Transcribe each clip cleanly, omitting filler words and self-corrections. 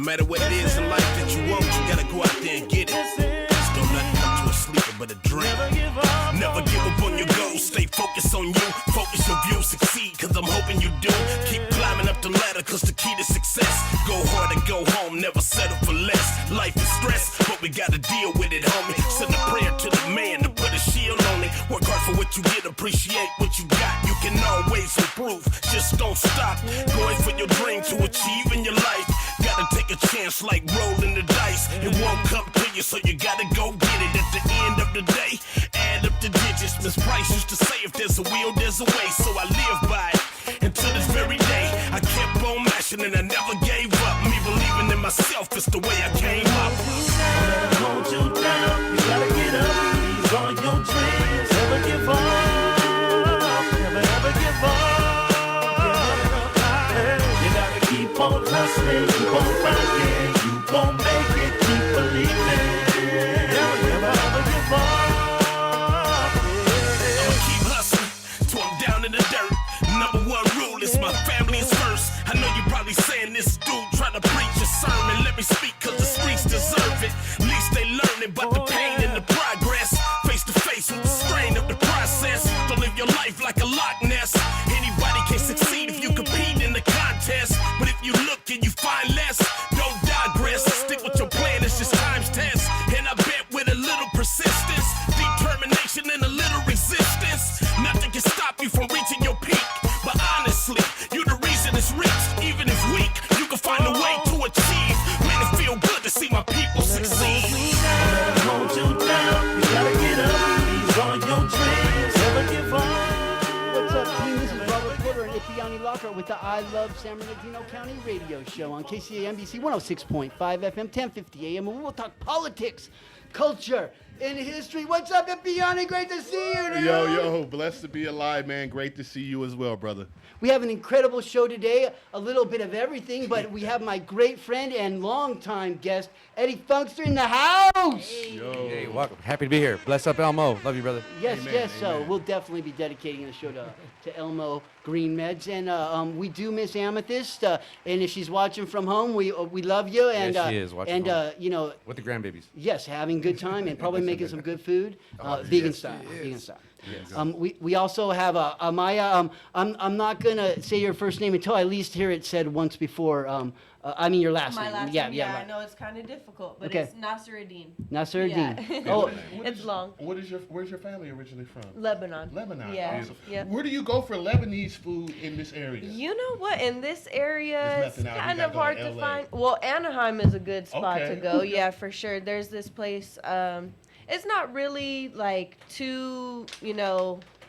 No matter what it is in life that you want, you gotta go out there and get it. Just don't let it come to a sleeper but a dream. Never give up on your goals, stay focused on you. Focus your view, succeed, cause I'm hoping you do. Keep climbing up the ladder, cause the key to success. Go hard and go home, never settle for less. Life is stress, but we gotta deal with it, homie. Send a prayer to the man to put a shield on it. Work hard for what you get, appreciate what you got. You can always improve, just don't stop. Going for your dream to achieve in your life. Gotta take a chance like rolling the dice. It won't come to you, so you gotta go get it. At the end of the day, add up the digits. Miss Price used to say, if there's a will, there's a way. So I live by it until this very day. I kept on mashing and I never gave up. Me believing in myself is the way I came up. Hold you down, you gotta get up. These are your dreams. Never give up. Never ever give up. You gotta keep on hustling, keep on rocking. You gon' make it, keep believing. Never ever give up. I'ma keep hustling till I'm down in the dirt. Number one rule is my family is first. I know you probably saying this dude trying to preach a sermon. Let me speak cause the streets deserve it. At least they learning about the pain and the progress. Face to face with the strain of the process. Don't live your life like a Loch Ness. Anybody can succeed if you compete in the contest. But if you look and you find less, don't digress. Stick with your plan, it's just time's test. And I bet with a little persistence, determination and a little resistance, nothing can stop you from reaching your peak. But honestly, you the reason it's reached. Even if weak, you can find a way to achieve. Man, it feel good to see my people succeed. Hold you down, you gotta get up. These are your dreams. Never give up. What's up, team? This is Robert Porter and Ipiani Lockhart with the I Love San Bernardino County radio show on KCA NBC 106.5 FM, 1050 AM. And we'll talk politics, culture, and history. What's up, Ipiani? Great to see you, dude. Yo, blessed to be alive, man. Great to see you as well, brother. We have an incredible show today, a little bit of everything, but we have my great friend and longtime guest, Eddie Funkster, in the house. Yo. Hey, welcome. Happy to be here. Bless up, Elmo. Love you, brother. Yes, Amen, yes. So amen. we'll definitely be dedicating the show to Elmo Green Meds, and we do miss Amethyst. And if she's watching from home, we love you. And Yes, she is watching and from home. you know, With the grandbabies. yes, having good time and probably making some good food, vegan style. Vegan style. Yes. We also have Amaya. I'm not gonna say your first name until I at least hear it said once before. I mean your last My name. last yeah, name, yeah. I know it's kind of difficult, but Okay. it's Nasruddin. Nasruddin. Yeah. Oh, What It's is- long. Where's your family originally from? Lebanon. Lebanon. Yeah. Awesome. Yeah. Where do you go for Lebanese food in this area? You know what? In this area, There's it's nothing out. You kind gotta of go to hard to LA. find. Well, Anaheim is a good spot Okay. to go. Yeah, for sure. There's this place. It's not really like too,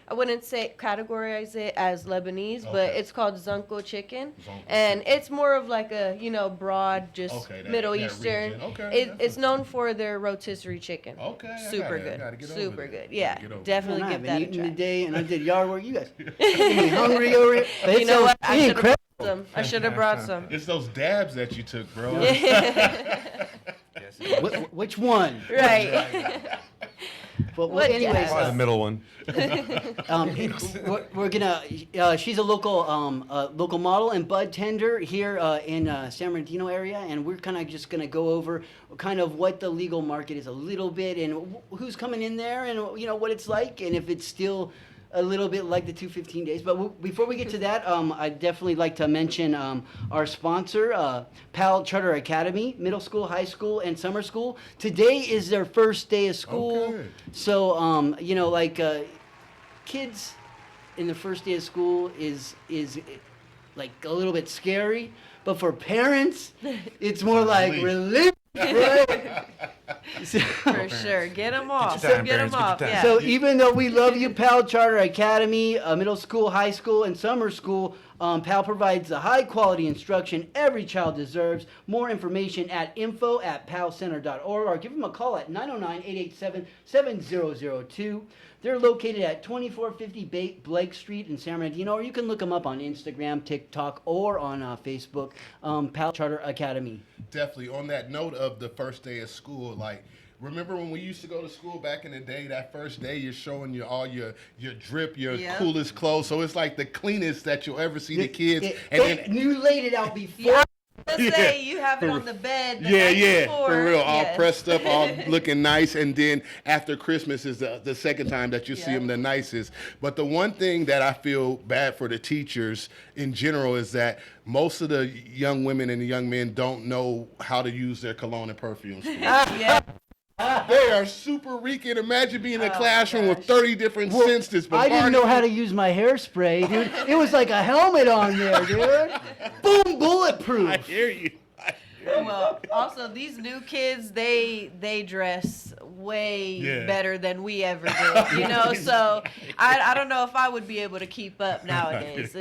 I wouldn't say categorize it as Lebanese, but Okay. it's called Zunko chicken, Zunko and chicken. it's more of like a broad, just Okay, Middle that Eastern. region. Okay, It's known for their rotisserie chicken. Okay, I Super gotta good. get over Super there. good. Gotta Yeah, get over definitely man, I give haven't that a eaten try. today, and I did yard work. You guys making me hungry over here. You know what? I should have Incredible. brought some. I should have brought some. It's those dabs that you took, bro. Which one? Right. Well, What anyways, dad? Probably the middle one. we're gonna. She's a local model and bud tender here in San Bernardino area, and we're kind of just gonna go over kind of what the legal market is a little bit, and who's coming in there, and what it's like, and if it's still a little bit like the 215 days. But before we get to that, I'd definitely like to mention our sponsor, PAL Charter Academy, middle school, high school, and summer school. Today is their first day of school. Okay. So, kids in the first day of school is like a little bit scary. But for parents, it's more like relief. Right? For sure. Get them off. your time, Get them parents, get your off. time. Yeah. So even though we love you, PAL Charter Academy, middle school, high school, and summer school, PAL provides the high-quality instruction every child deserves. More information at info@palcenter.org or give them a call at 909-887-7002. They're located at 2450 Blake Street in San Bernardino, or you can look them up on Instagram, TikTok, or on Facebook, PAL Charter Academy. Definitely. On that note of the first day of school, like, remember when we used to go to school back in the day, that first day you're showing all your drip, your Yep. coolest clothes. So it's like the cleanest that you'll ever see the kids. And then, You laid it out before. Let's say you have it on the bed. The Yeah, night yeah, before. for real. All Yes. pressed up, all looking nice. And then after Christmas is the second time that you see Yeah. them the nicest. But the one thing that I feel bad for the teachers in general is that most of the young women and the young men don't know how to use their cologne and perfumes. Yeah. They are super reeking. Imagine being in a Oh, classroom with gosh. 30 different scents. I didn't know how to use my hairspray, dude. It was like a helmet on there, dude. Boom, bulletproof. I hear you. Well, also these new kids, they dress way Yeah. better than we ever did. You know, so I don't know if I would be able to keep up nowadays.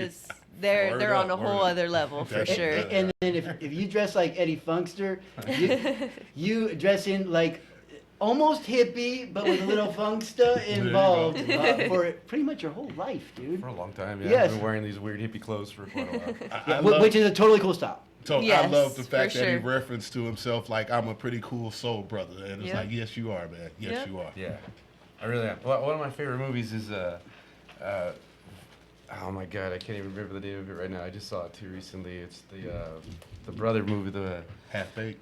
They're Word on a up, whole word up. other level for That's- sure. And then if you dress like Eddie Funkster, you dress in like almost hippie, but with a little funksta involved for pretty much your whole life, dude. For a long time, yeah. Yes. I've been wearing these weird hippie clothes for quite a while. I love, Which is a totally cool style. so I Yes, love the fact for that he sure. referenced to himself like, I'm a pretty cool soul brother. And it's Yeah. like, yes, you are, man. Yes, Yeah. you are. Yeah, I really am. Well, one of my favorite movies is oh my god, I can't even remember the name of it right now. I just saw it too recently. It's the brother movie. Half-baked.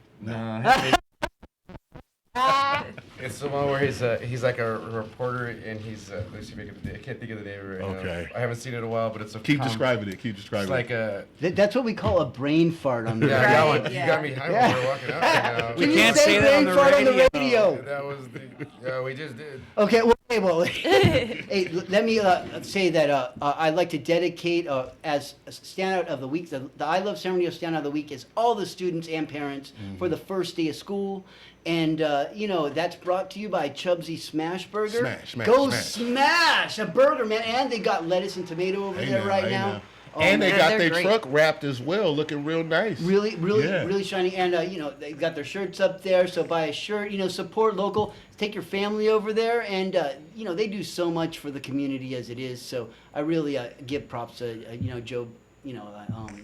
It's the one where he's like a reporter and he's let's see if I can't think of the name of it right Okay. now. I haven't seen it in a while, but it's a Keep describing it. Keep It's describing like it. a That's what we call a brain fart on the yeah, Right, that one. yeah. You got me high Yeah. when we're walking out right now. Can you can't say say that on brain the fart on the radio. radio? That was the yeah, we just did. Okay, well, hey, let me say that I'd like to dedicate as a standout of the week. The I Love San Bernardino standout of the week is all the students and parents for the first day of school. And, that's brought to you by Chubsy Smash Burger. Smash, Go smash. smash a burger, man. And they got lettuce and tomato over there Amen, right amen. now. Oh, And they man. got they're their great. truck wrapped as well, looking real nice. Really, Yeah. really shiny. And, they got their shirts up there. So buy a shirt, support local. Take your family over there. And, they do so much for the community as it is. So I really give props to, Joe,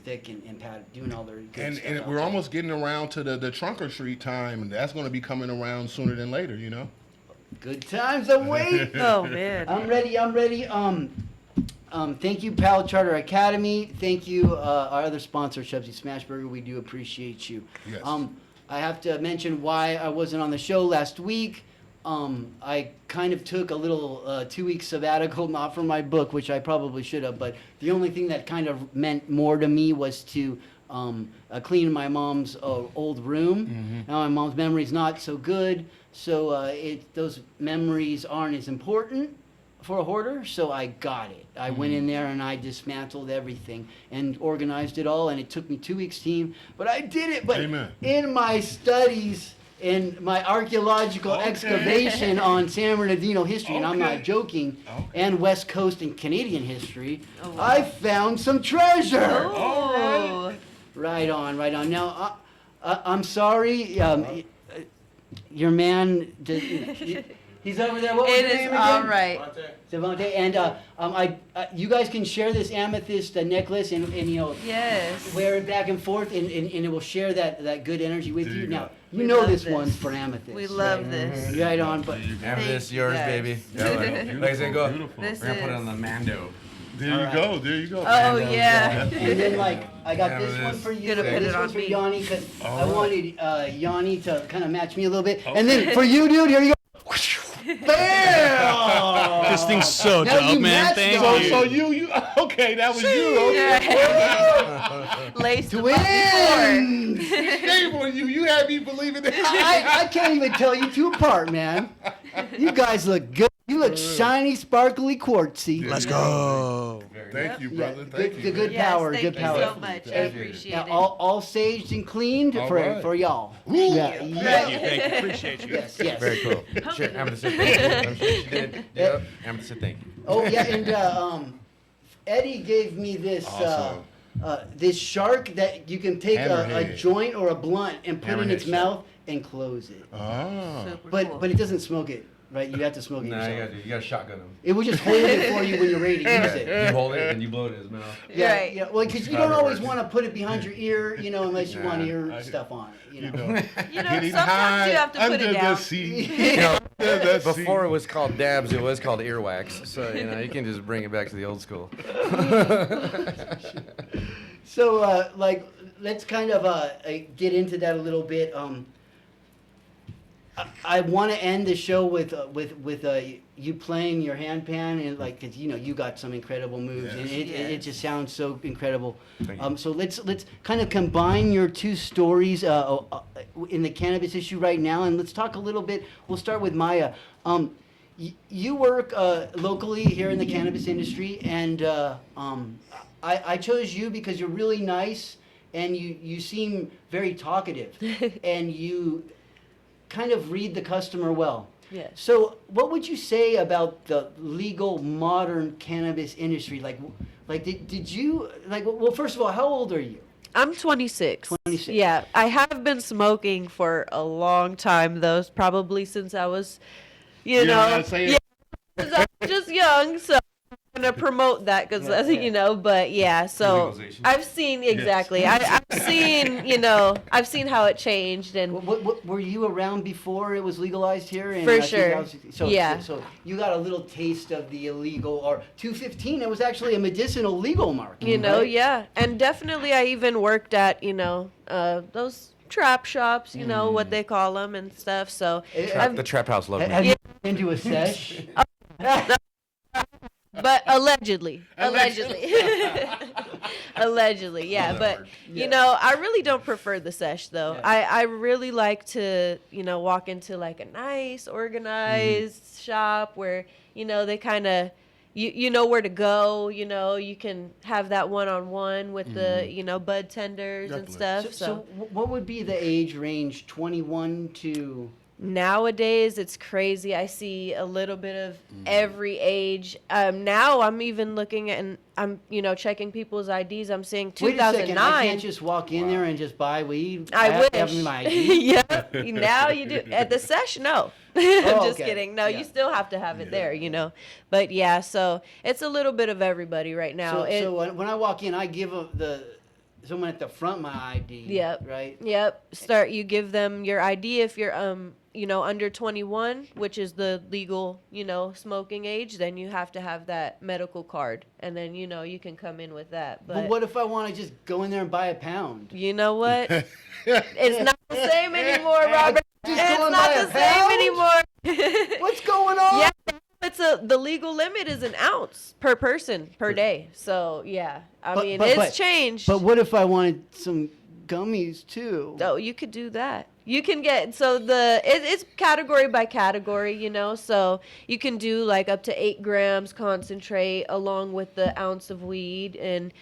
Vic and Pat doing all their good And, stuff. and out we're there. almost getting around to the trunk or treat time, and that's going to be coming around sooner than later, Good times await. Oh man. I'm ready. Thank you, Pal Charter Academy. Thank you, our other sponsor, Chubsy Smashburger. We do appreciate you. Yes. I have to mention why I wasn't on the show last week. I kind of took a little 2-week sabbatical, not from my book, which I probably should have, but the only thing that kind of meant more to me was to clean my mom's old room. Now my mom's memory's not so good, so those memories aren't as important for a hoarder, so I got it. I went in there and I dismantled everything and organized it all, and it took me 2 weeks, team, but I did it. But Amen. in my studies and my archaeological excavation on San Bernardino history, and I'm not joking, and West Coast and Canadian history, I found some treasure. Oh. Right on. Now, I'm sorry, your man, he's over there. What was It your is name again? all right. Devontae. And you guys can share this amethyst necklace and Yes. wear it back and forth, and it will share that good energy with There you. you Now, go. you We know love this this. one's for amethyst. We love right? this. Right on, but Remember this, yours, Yes. baby. Beautiful, Like I said, go. beautiful. This We're gonna put it is- on the Mando. There you go. There you go. Oh yeah. and then I got Yeah, this it one is. for you. Gonna and put this it on one's for me. Yanni because I All right. wanted Yanni to kind of match me a little bit. And then for you, dude, here you go. Bam! This thing's so Now you dope, man. matched Thank those. you. So you okay? That was you. Okay. Laced them up before. Twins! Shame on you. You had me believing that. I can't even tell you two apart, man. You guys look good. You look shiny, sparkly, quartzy. Let's go. Thank you, Yeah, brother. Thank you. good Yes, power, thank good you power. so much. I appreciate Now, it. all saged and cleaned All for right. for y'all. Ooh. Yeah, Thank yeah. you. Thank you. Appreciate you. Yes. Very cool. Sure, Amethyst said thank you. I'm sure she did. Yep. Amethyst said thank you. Oh yeah, and Eddie gave me this Awesome. this shark that you can take a Hammerhead. joint or a blunt and put in Hammerhead its shark. mouth and close it. Ah. Super But cool. but it doesn't smoke it, right? You have to smoke it Nah, yourself. you gotta shotgun him. It will just hold it for you when you're ready to use it. You hold it and you blow it in his mouth. Yeah, Right. yeah. Well, because you How don't it always works. want to put it behind your ear, unless you want Nah, ear I- stuff on it. You know, You know, getting sometimes high you have to put under it down. the sea. You know, Under the sea. before it was called dabs, it was called earwax. So you can just bring it back to the old school. So, like, let's kind of get into that a little bit. I want to end the show with you playing your handpan, and like, 'cause you got some incredible moves, and it just sounds so incredible. Thank you. So let's kind of combine your two stories in the cannabis issue right now, and let's talk a little bit. We'll start with Maya. You work locally here in the cannabis industry, and I chose you because you're really nice, and you seem very talkative, and you kind of read the customer well. Yes. So what would you say about the legal modern cannabis industry? Did you, well, first of all, how old are you? I'm 26. 26. Yeah, I have been smoking for a long time, though, probably since I was, You know what I'm saying? yeah, since I was just young, so I'm going to promote that because, but yeah, so Legalization. I've seen, exactly, I've seen, I've seen how it changed, and What were you around before it was legalized here? In, For sure. 2000? So, Yeah. So you got a little taste of the illegal, or 215. It was actually a medicinal legal market. right? yeah, and definitely I even worked at, those trap shops, what they call them and stuff, so. The trap house loved me. Have you been to a sesh? But allegedly, allegedly, yeah. But I really don't prefer the sesh though. Yeah. I really like to walk into like a nice organized shop where they kind of you know where to go. You can have that one-on-one with the bud tenders and stuff. So what would be the age range? 21 to. Nowadays, it's crazy. I see a little bit of every age. Now I'm even looking at, and I'm, checking people's IDs. I'm seeing Wait a second, I 2009. can't just walk in there and just buy weed. I have to wish. have my ID. Yeah. Now you do. At the sesh, no. I'm just okay. kidding. No, Yeah. you still have to have it there, But yeah, so it's a little bit of everybody right now. So when I walk in, I give someone at the front my ID. Yep. Right. Yep. You give them your ID if you're under 21, which is the legal, smoking age, then you have to have that medical card. And then, you can come in with that. But what if I want to just go in there and buy a pound? You know what? It's not the same anymore, Robert. Just It's go and not buy a the same pound? anymore. What's going on? Yeah, the legal limit is an ounce per person per day. So yeah, it's changed. But what if I wanted some gummies too? Oh, you could do that. You can get it's category by category, so you can do like up to 8 grams concentrate along with the ounce of weed and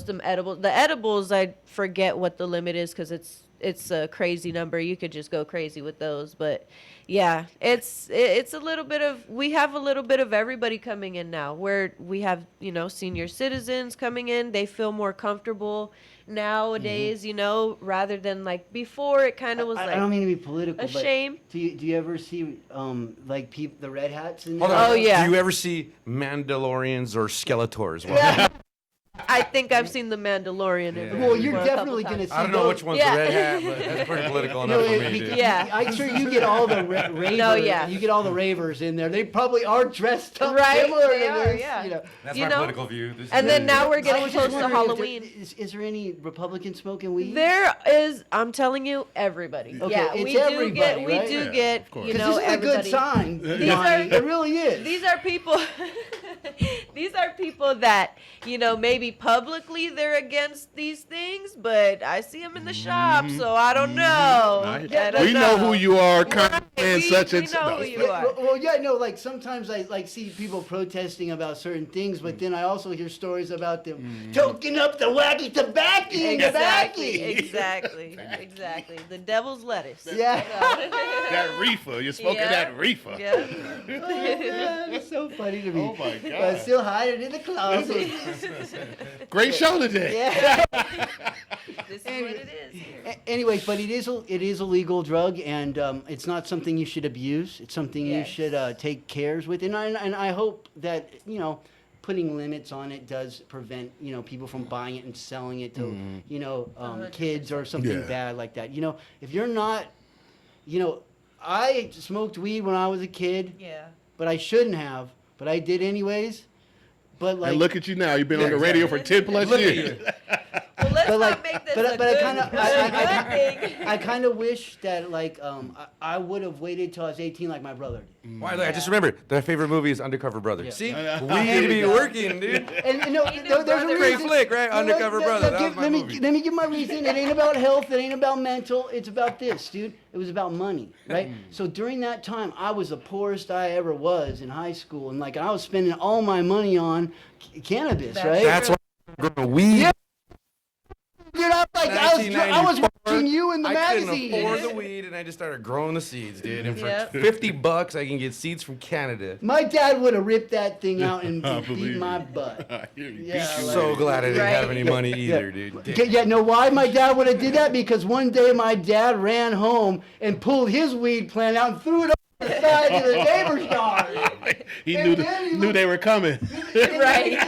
some edibles. The edibles, I forget what the limit is because it's a crazy number. You could just go crazy with those, but yeah, it's a little bit of, we have a little bit of everybody coming in now, where we have senior citizens coming in. They feel more comfortable nowadays, rather than like before. It kind of was I don't mean to be political, a shame. Do you ever see the red hats in Hold there? on. Oh, yeah. Do you ever see Mandalorians or Skeletors? I think I've seen The Mandalorian. Well, you're a couple definitely going to times. see I don't know those. which one's Yeah. the red hat, but that's pretty political No, enough for me. dude. Yeah. I'm sure you get all the ravers. No, yeah. You get all the ravers in there. They probably are dressed up Right, similar they to are, this. yeah. That's You my know, political view. This And is- then now we're I getting was just close to wondering if Halloween. is there any Republicans smoking weed? There is, I'm telling you, everybody. Okay, Yeah, it's we do everybody, get, we right? do Yeah, get, of course. you 'Cause know, this is everybody. a good sign. These Donnie. are- It really is. These are people. These are people that maybe publicly they're against these things, but I see them in the shop, so I don't know. I don't We know who you are, and we, such we and know no. who you Yeah, are. well, yeah, no, like sometimes I see people protesting about certain things, but then I also hear stories about them toking up the wacky tobacco in the Exactly, backy. exactly. The devil's lettuce. Yeah. That reefer. You're smoking Yeah. that reefer. Yeah. Oh, man, it's so funny to me. Oh, my But God. still hiding in the closet. Great show today. Yeah. This is what it is here. Anyways, but it is a legal drug, and it's not something you should abuse. It's something you Yes. should take cares with, and I hope that putting limits on it does prevent people from buying it and selling it to kids or something Yeah. bad like that. If you're not, I smoked weed when I was a kid, Yeah. but I shouldn't have, but I did anyways. But like, And look at you now. You've been on the radio for 10 plus years. Well, but like, not make this but a I good- kind of, good thing. I kind of wish that like I would have waited till I was 18 like my brother did. Why? I just remembered my favorite movie is Undercover Brother. Yeah. See, Yeah. we need to be working, dude. And no, He knew there's a brother. Great reason. flick, right? No, Undercover Brother. That was my let movie. me give my reason. It ain't about health. It ain't about mental. It's about this, dude. It was about money, right? So during that time, I was the poorest I ever was in high school, and like I was spending all my money on cannabis, That's right? That's why I'm growing weed. Yeah. Dude, I was watching you in the I magazine. couldn't afford the weed, and I just started growing the seeds, dude. And for Yep. $50, I can get seeds from Canada. My dad would have ripped that thing out and I beat believe my you. butt. I hear you. Yeah, Beat you like- So glad I didn't Right. have any money either, dude. Yeah, know why my dad would have did that? Because one day my dad ran home and pulled his weed plant out and threw it over the side of the neighbor's yard. He And knew then he knew was- they were coming. Right.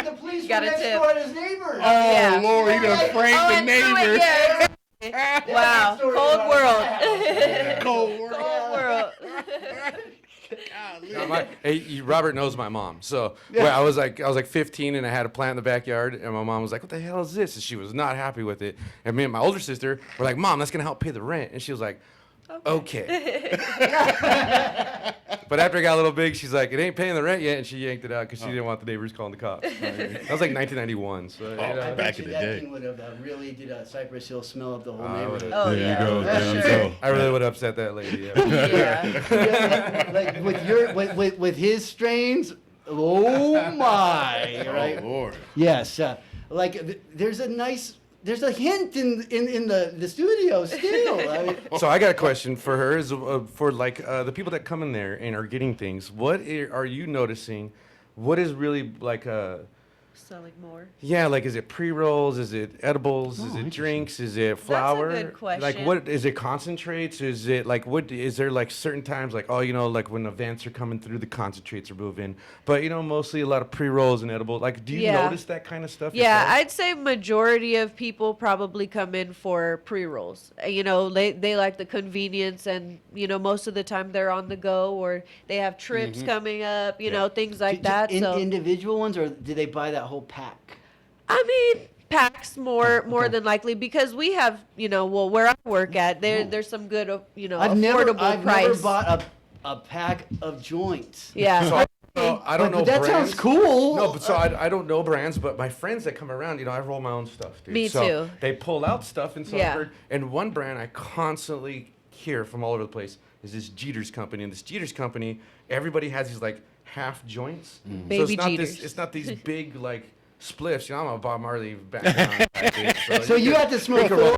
The police Got were a next tip. door at his neighbors. Oh Yeah. Lord, he done framed the and threw it, neighbor. yeah. Wow, Story cold about world. that. Cold world. Cold world. Robert knows my mom. So well, I was like 15 and I had a plant in the backyard, and my mom was like, "What the hell is this?" And she was not happy with it. And me and my older sister were like, "Mom, that's gonna help pay the rent." And she was like, "Okay." But after I got a little big, she's like, "It ain't paying the rent yet," and she yanked it out because she didn't want the neighbors calling the cops. That was like 1991. So you know. back in the that day. thing would have really did a Cypress Hill smell up the whole I would've- neighborhood. Oh, There yeah. you go. for There you sure. go. I really would upset that lady. Yeah. Yeah. Yeah, like with his strains, oh my, right? Oh Lord. Yes, there's a hint in the studio still. I mean, So I got a question for her. Is for like the people that come in there and are getting things. What are you noticing? What is really like Selling more. yeah, like is it pre-rolls? Is it edibles? Is it drinks? Is it flour? good question. Like what is it concentrates? Is it like what is there like certain times like like when events are coming through the concentrates are moving. But mostly a lot of pre-rolls and edibles. Like do you Yeah. notice that kind of stuff? Yeah, yourself? I'd say majority of people probably come in for pre-rolls. They like the convenience, and most of the time they're on the go, or they have trips coming up, things like that. So individual ones, or did they buy that whole pack? I mean, packs more than likely, because we have where I work at, there's some good affordable I've price. never bought a pack of joints. Yeah. So I don't know. But that brands. sounds cool. No, but so I don't know brands, but my friends that come around, I roll my own stuff, dude. Me So too. They pull out stuff, and so Yeah. I've heard, and one brand I constantly hear from all over the place is this Jeter's company, and this Jeter's company, everybody has these like half joints. So Baby it's not Jeters. it's not these big like spliffs. I'm a Bob Marley background. guy, dude, So you have to smoke you can roll,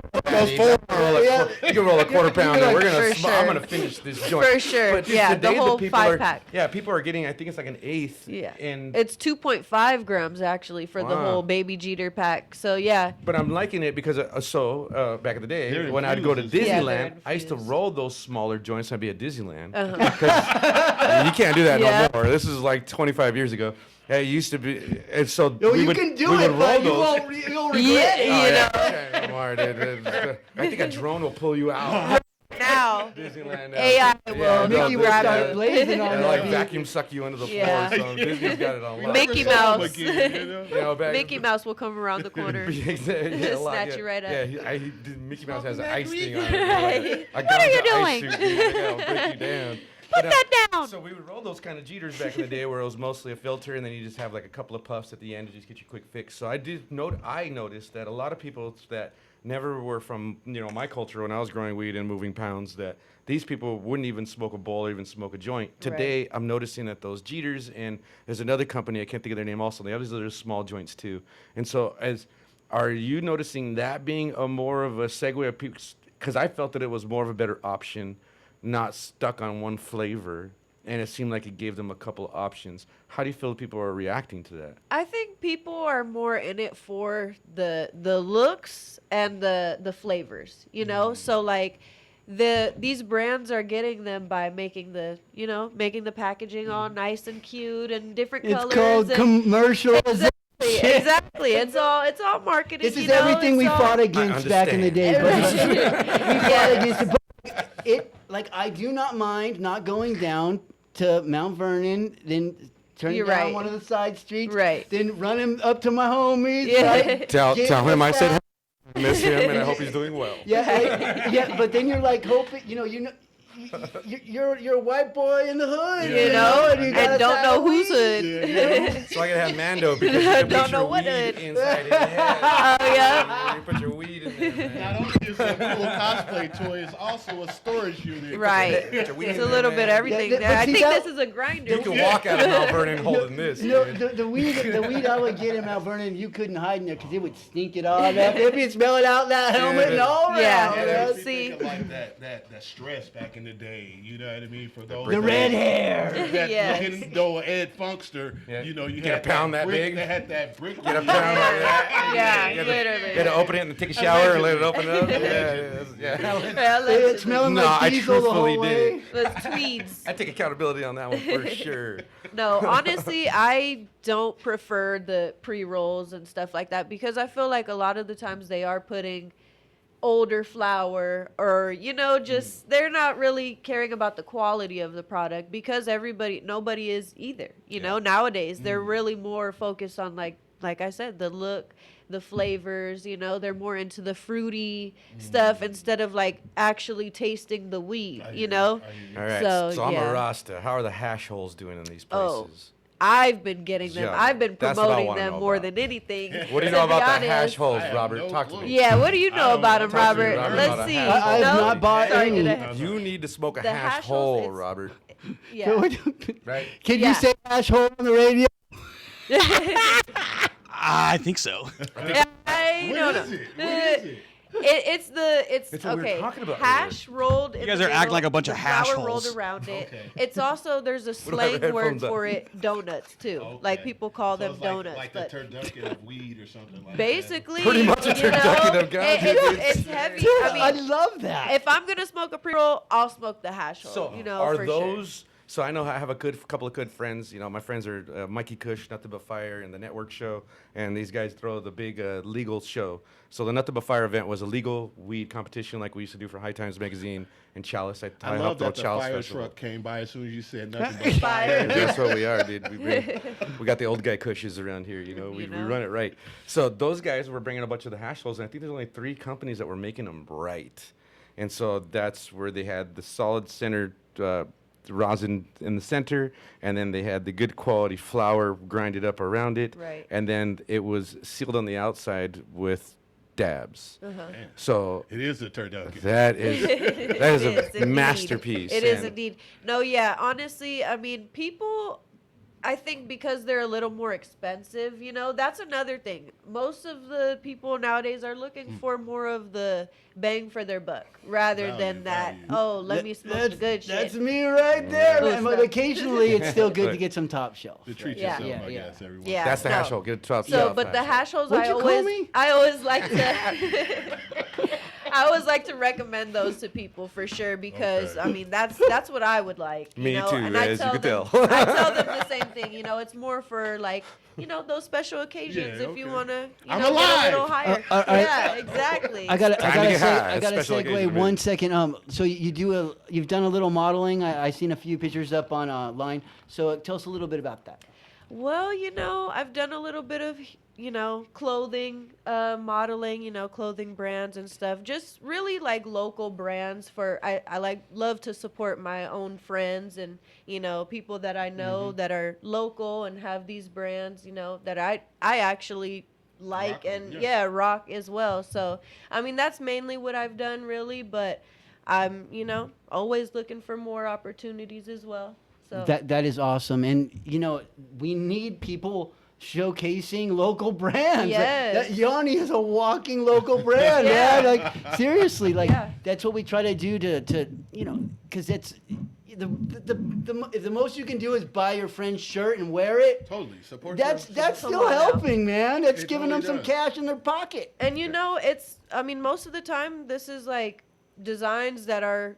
Yeah. you can roll a quarter pounder. like, We're gonna. For I'm sure. gonna finish this joint. For sure. But just Yeah, the today, whole people 5-pack. Yeah, people are getting. I think it's like an eighth. Yeah. And It's 2.5 grams actually for the Wow. whole Baby Jeter pack. So yeah. But I'm liking it because back in the day They're when I'd go to infused. Yeah, Disneyland, they're I used to infused. roll those smaller joints. I'd be at Disneyland Uh-huh. because you can't do that Yeah. no more. This is like 25 years ago. Yeah, it used to be, and so Yo, we you would, can do we it, would but roll those. you'll regret it. You Oh, know. yeah, okay, come on, dude. I think a drone will pull you out. Now Disneyland. AI will no, Mickey will grab start it. blazing on and that like beat. vacuum suck you into the Yeah. floor. So Disney's got it on lock. Mickey Never saw him Mouse. again, Back, Mickey Mouse will come around the corner. Snatch you right up. Yeah, Mickey Mouse has an Smoking ice that thing weed. on it. What are you doing? Suit, dude. I'll break you down. Put But, that down. So we would roll those kind of Jeters back in the day, where it was mostly a filter, and then you just have like a couple of puffs at the end to just get your quick fix. So I noticed that a lot of people that never were from my culture when I was growing weed and moving pounds, that these people wouldn't even smoke a bowl or even smoke a joint. Today, I'm noticing that those Jeters, and there's another company, I can't think of their name also, they have these other small joints too. And so are you noticing that being a more of a segue of people? Because I felt that it was more of a better option, not stuck on one flavor, and it seemed like it gave them a couple of options. How do you feel people are reacting to that? I think people are more in it for the looks and the flavors, So like these brands are getting them by making the packaging all nice and cute and different It's colors. called and commercialization. exactly. It's all marketing. This is everything we fought against back in the day. Everything. We fought against it. But I do not mind not going down to Mount Vernon, then turning You're down right. one of the side streets, Right. then running up to my homies. Yeah. Right? Tell Get him I said my Miss him, and I hope he's doing well. Yeah, but then you're like hoping, you're a white boy in the hood, You know, and you gotta and don't tie know a who's weed. hood. So I gotta have Mando because you can Don't put know your what weed hood. inside his head. Oh, yeah. You put your weed in there, man. Not only is it a cool cosplay toy, it's also a storage unit. Right. Put your weed It's in a there, little man. bit everything Yeah, there. but I see, think that- this is a grinder. You can walk out of Mount Vernon holding this. The weed I would get in Mount Vernon, you couldn't hide in there because it would stink it all up. It'd be smelling out that helmet and all around. Yeah. Yeah, man. it makes me See? think of like that stress back in the day. You know what I mean? For those The red hair. that Yes. didn't know Ed Funkster, Yeah. you Get had a pound that brick, big. They had that brick. Get a pound of that. Yeah, You gotta- literally. You gotta open it and take a shower and let it open up. Yeah. Yeah, It let's- smelling No, like I diesel the whole truthfully way. did. let's tweeds. I take accountability on that one for sure. No, honestly, I don't prefer the pre-rolls and stuff like that because I feel like a lot of the times they are putting older flour or just they're not really caring about the quality of the product because nobody is either. Nowadays they're really more focused on like I said, the look, the flavors, they're more into the fruity stuff instead of like actually tasting the weed, All right. So, I'm yeah. a Rasta. How are the hash holes doing in these Oh. places? I've been getting them. Yeah, I've been that's what I promoting wanna them know more about. than anything. What do you to know be about the honest. hash holes, I have Robert? no Talk to clue. me. Yeah, what do you I know don't about know. them, Talk to me, Robert? Robert, Let's about a see. hash I have No? not bought Sorry, any. did I- You need to smoke a The hash hash holes, hole, it's- Robert. Yeah. Right? Can Yeah. you say hash hole on the radio? I think so. I don't know. What is it? What is it? It's It's what we were okay. talking about Hash rolled. You in guys the are acting middle, like a bunch of the hash flour rolled holes. around it. Okay. It's also there's a have slang word headphones up. for it, donuts too. Like Okay. people call So them it's donuts, like but the turducken of weed or something like basically, Pretty much a turducken of God, it's heavy. Dude, I I mean, love that. if I'm gonna smoke a pre-roll, I'll smoke the hash roll. So for are sure. those? So I know I have a couple of good friends. My friends are Mikey Kush, Nothing But Fire, and the Network Show, and these guys throw the big legal show. So the Nothing But Fire event was a legal weed competition like we used to do for High Times Magazine and Chalice. I I love helped throw that the Chalice fire Festival. truck came by as soon as you said nothing but Fire. fire. That's what we are, dude. We got the old guy cushes around here, we run it right. So those guys were bringing a bunch of the hash holes, and I think there's only 3 companies that were making them right. And so that's where they had the solid center rosin in the center, and then they had the good quality flour grinded up around it. Right. And then it was sealed on the outside with dabs. Uh-huh. So It is a turducken. that is It a is indeed. masterpiece. It is and- indeed. No, yeah. Honestly, I mean, people. I think because they're a little more expensive, that's another thing. Most of the people nowadays are looking for more of the bang for their buck rather than that. value. Oh, let me smoke the good That's shit. me right there, Good man. But stuff. occasionally, it's still good to get some top shelf. To treat Yeah. yourself, Yeah, I yeah. guess, everyone. Yeah. That's the no. hash hole. Get a 12 So, shelf but the hash holes, What'd you call me? I always like to. I always like to recommend those to people for sure because Okay. I mean that's what I would like. Me too, and I as you tell could them, tell. I tell them the same thing. It's more for like those special occasions Yeah, if you okay. want to I'm get a alive. little higher. I- yeah, exactly. I gotta Time to get high. I gotta Special segue occasion, one man. second. So you've done a little modeling. I seen a few pictures up on line. So tell us a little bit about that. Well, I've done a little bit of, clothing, modeling, clothing brands and stuff. Just really like local brands I love to support my own friends and, people that I know that are local and have these brands, that I actually like Rock 'em, and yeah. rock as well. So, I mean, that's mainly what I've done really, but I'm, always looking for more opportunities as well. So That is awesome, and we need people showcasing local brands. Yes. Yanni is a walking local brand, Yeah. man. Like seriously, like Yeah. that's what we try to do to because it's if the most you can do is buy your friend's shirt and wear it. Totally. Support That's them. that's Come still on now. helping, man. That's It giving them totally some does. cash in their pocket. And it's, I mean, most of the time, this is like designs that are,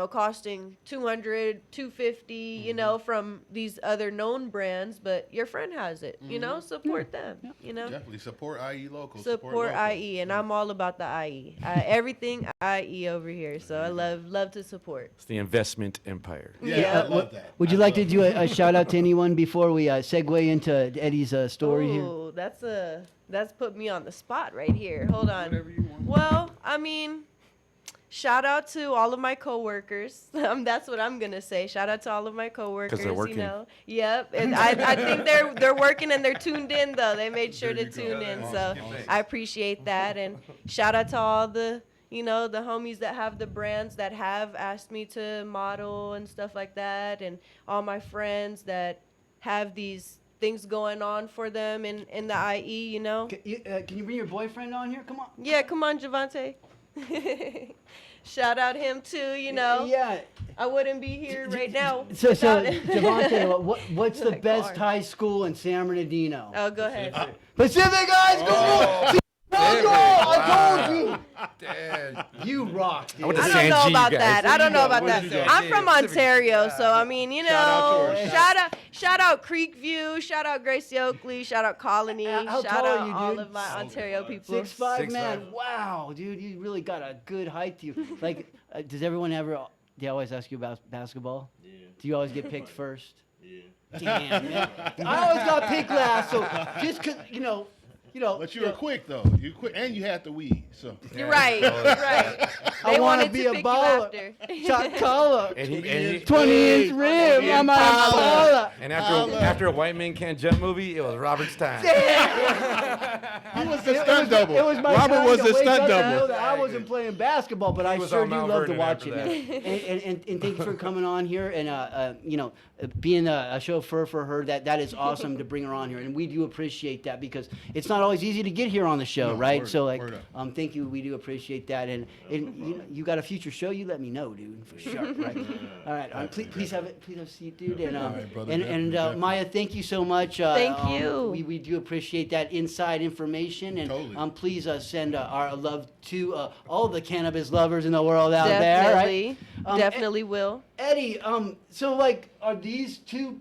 costing 200, 250, you know, from these other known brands, but your friend has it, you know, support them, you know. Definitely support IE local. Support local. IE, and I'm all about the IE. Everything IE over here, so I love to support. It's the investment empire. Yeah, I love that. Would you like to do a shout out to anyone before we segue into Eddie's story here? Oh, that's put me on the spot right here. Hold on. Well, I mean, shout out to all of my coworkers. That's what I'm gonna say. Shout out to all of my coworkers. 'Cause they're working. You know. Yep. And I think they're working and they're tuned in though. They made sure to tune in. So I appreciate that. And shout out to all the the homies that have the brands that have asked me to model and stuff like that, and all my friends that have these things going on for them in the IE, you know. Can you bring your boyfriend on here? Come on. Yeah, come on, Javante. Shout out him too, you know. Yeah. I wouldn't be here right now. So without him. Javante, what's the Like best hard. high school in San Bernardino? Oh, go ahead. Pacific High School. I told you. Damn. You rock, dude. I went to I San don't know G, about guys. that. I don't know about Where'd that. you go? I'm from Ontario, so I mean, you know, Shout out shout out Creekview, shout out Gracie Oakley, shout out Colony, How shout tall are out you, all dude? of my Ontario people. 6'5", man. 6'5". Wow, dude, you really got a good height to you. Like, does everyone ever? They always ask you about basketball. Yeah. Do you always get picked first? Yeah. Damn, man. I always got picked last, so just 'cause But you were quick though. You quick, and you had the weed. So You're right. You're right. I They want to wanted be to a pick you baller. after. Shot caller. And he 20-inch rim. I'm a baller. and after a white man can't jump movie, it was Robert's time. he was the stunt double. It was my Robert time was to the wake stunt up and double. know that I wasn't playing basketball, but I was sure on do Mount love to Vernon watch it, after man. And thank you for coming on here and being a chauffeur for her. That is awesome to bring her on here, and we do appreciate that because it's not always easy to get here on the show, No, right? word- So like, word up. thank you. We do appreciate that, and you got a future show. You let me know, dude, for sure. Right? All right. Please have a seat, dude. And All right, brother, and definitely. Maya, thank you so much. Thank you. We do appreciate that inside information, and Totally. please send our love to all the cannabis lovers in the world out there. Right? Definitely will. Eddie, so like, are these two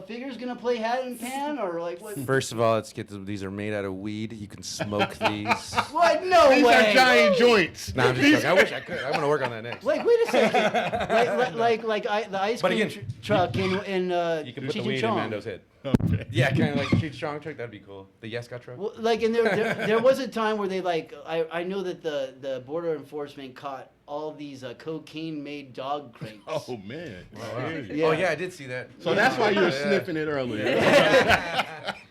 figures gonna play hat and pan, or like what? First of all, let's get these are made out of weed. You can smoke these. What? No These way. are giant joints. Nah, I'm just joking. I wish I could. I'm gonna work on that next. Like, wait a second. the ice But cream again, truck in You can put Cheech the and weed in Chong. Mando's head. Okay. Yeah, kind of like the Cheech Chong truck. That'd be cool. The Yesca truck. Well, like, and there was a time where they I know that the border enforcement caught all these cocaine-made dog crates. Oh man. Yeah. Oh yeah, I did see that. So that's why you were Yeah. sniffing it earlier.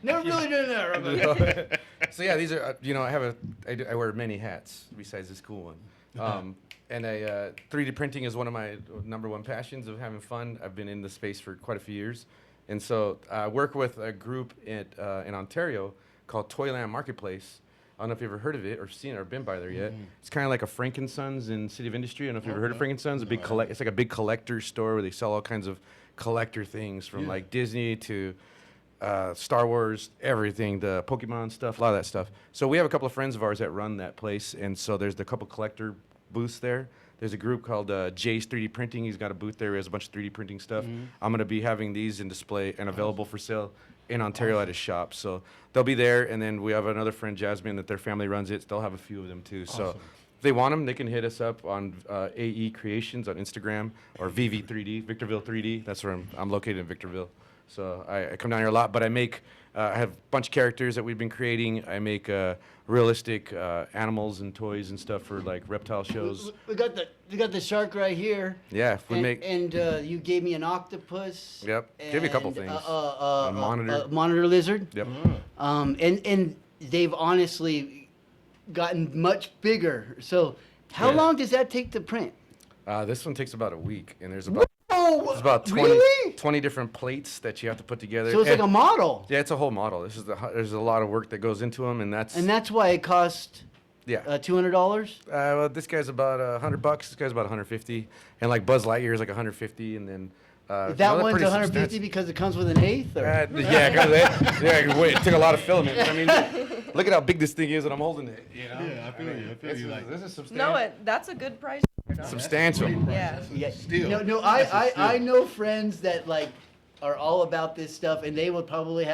Never really did that. So yeah, these are I wear many hats besides this cool one. And 3D printing is one of my number one passions of having fun. I've been in the space for quite a few years, and so I work with a group in Ontario called Toyland Marketplace. I don't know if you've ever heard of it or seen it or been by there yet. It's kind of like a Frankensons in City of Industry. I don't know if you've ever heard of Frankensons. It's like a big collector store where they sell all kinds of collector things from like Disney to Star Wars, everything, the Pokemon stuff, a lot of that stuff. So we have a couple of friends of ours that run that place, and so there's a couple collector booths there. There's a group called Jay's 3D Printing. He's got a booth there. He has a bunch of 3D printing stuff. I'm going to be having these in display and available for sale in Ontario at his shop. So they'll be there. And then we have another friend, Jasmine, that their family runs it. They'll have a few of them too. So if they want them, they can hit us up on AE Creations on Instagram or VV3D, Victorville 3D. That's where I'm located in Victorville. So I come down here a lot, but I have a bunch of characters that we've been creating. I make realistic animals and toys and stuff for like reptile shows. We got the shark right here. Yeah, we and, make. And you gave me an octopus. Yep, give you a couple and, things. A monitor. monitor lizard. Yep. And they've honestly gotten much bigger. So how Yeah. long does that take to print? This one takes about a week, and there's about Oh, there's about 20, really? 20 different plates that you have to put together. So it's like a model. Yeah, it's a whole model. There's a lot of work that goes into them, and And that's why it cost yeah. $200. Well, this guy's about $100. This guy's about 150, and like Buzz Lightyear is like 150, and then That they're one's pretty 150 substantial. because it comes with an eighth? Or? Wait, it took a lot of filament. I mean, look at how big this thing is, and I'm holding it. You know? Yeah, I feel you. I feel you. Like, This is substantial. No, that's a good price. Substantial. Yeah. Yeah. Steel. No, I know friends that like are all about this stuff, and they'd probably